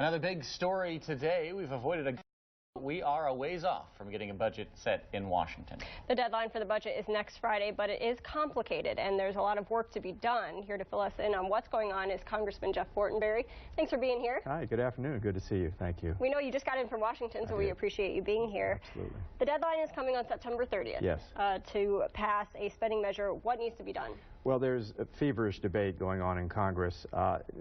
Another big story today. We are a ways off from getting a budget set in Washington. The deadline for the budget is next Friday, but it is complicated and there's a lot of work to be done. Here to fill us in on what's going on is Congressman Jeff Fortenberry. Thanks for being here. Hi, good afternoon. Good to see you. Thank you. We know you just got in from Washington, so we appreciate you being here. Absolutely. The deadline is coming on September 30th. Yes. To pass a spending measure. What needs to be done? Well, there's a feverish debate going on in Congress.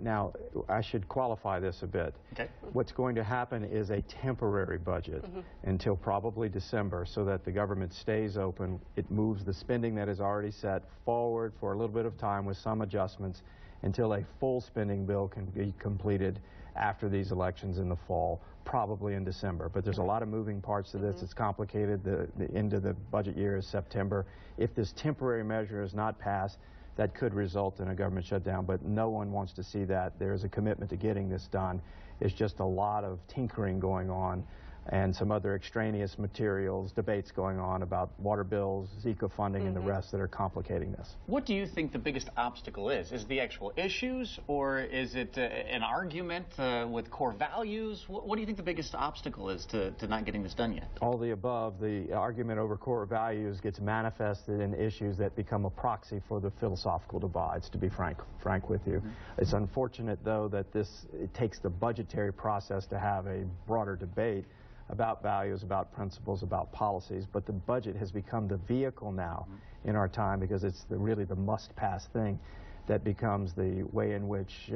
Now, I should qualify this a bit. Okay. What's going to happen is a temporary budget until probably December so that the government stays open. It moves the spending that is already set forward for a little bit of time with some adjustments until a full spending bill can be completed after these elections in the fall, probably in December. But there's a lot of moving parts to this. It's complicated. The end of the budget year is September. If this temporary measure is not passed, that could result in a government shutdown, but no one wants to see that. There's a commitment to getting this done. It's just a lot of tinkering going on and some other extraneous materials, debates going on about water bills, Zika funding, and the rest that are complicating this. What do you think the biggest obstacle is? Is it the actual issues, or is it an argument with core values? What do you think the biggest obstacle is to not getting this done yet? All the above. The argument over core values gets manifested in issues that become a proxy for the philosophical divides, to be frank with you. It's unfortunate, though, that it takes the budgetary process to have a broader debate about values, about principles, about policies, but the budget has become the vehicle now in our time because it's really the must-pass thing that becomes the way in which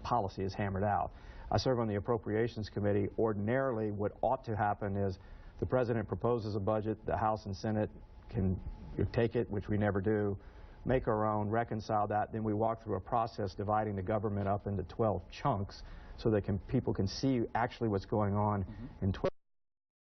policy is hammered out. I serve on the Appropriations Committee. Ordinarily, what ought to happen is the President proposes a budget, the House and Senate can take it, which we never do, make our own, reconcile that, then we walk through a process dividing the government up into 12 chunks so that people can see actually what's going on in 12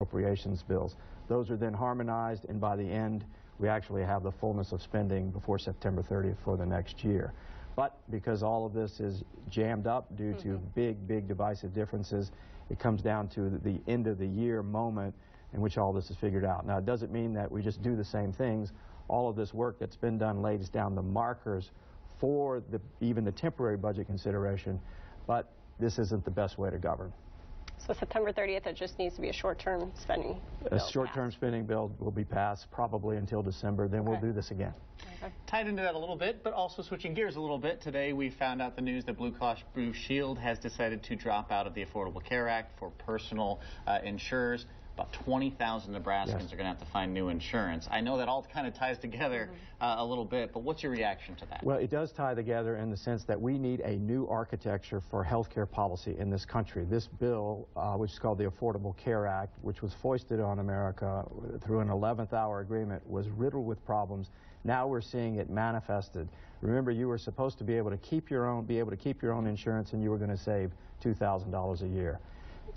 appropriations bills. Those are then harmonized, and by the end, we actually have the fullness of spending before September 30th for the next year. But because all of this is jammed up due to big divisive differences, it comes down to the end of the year moment in which all this is figured out. Now, it doesn't mean that we just do the same things. All of this work that's been done lays down the markers for even the temporary budget consideration, but this isn't the best way to govern. So September 30th, it just needs to be a short-term spending bill. A short-term spending bill will be passed probably until December. Then we'll do this again. Tied into that a little bit, but also switching gears a little bit, today we found out the news that Blue Cross Blue Shield has decided to drop out of the Affordable Care Act for personal insurers. About 20,000 Nebraskans are going to have to find new insurance. I know that all kind of ties together a little bit, but what's your reaction to that? Well, it does tie together in the sense that we need a new architecture for health care policy in this country. This bill, which is called the Affordable Care Act, which was foisted on America through an 11th hour agreement, was riddled with problems. Now we're seeing it manifested. Remember, you were supposed to be able to keep your own insurance, and you were going to save $2,000 a year.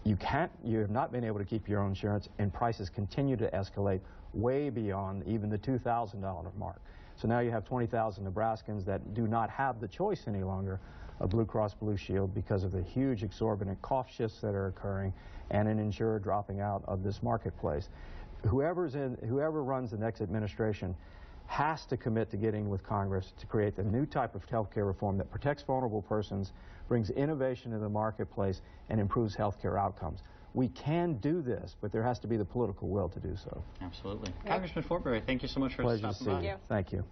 You have not been able to keep your own insurance, and prices continue to escalate way beyond even the $2,000 mark. So now you have 20,000 Nebraskans that do not have the choice any longer of Blue Cross Blue Shield because of the huge exorbitant cost shifts that are occurring and an insurer dropping out of this marketplace. Whoever runs the next administration has to commit to getting with Congress to create the new type of health care reform that protects vulnerable persons, brings innovation to the marketplace, and improves health care outcomes. We can do this, but there has to be the political will to do so. Absolutely. Congressman Fortenberry, thank you so much for stopping by. Pleasure to see you. Thank you.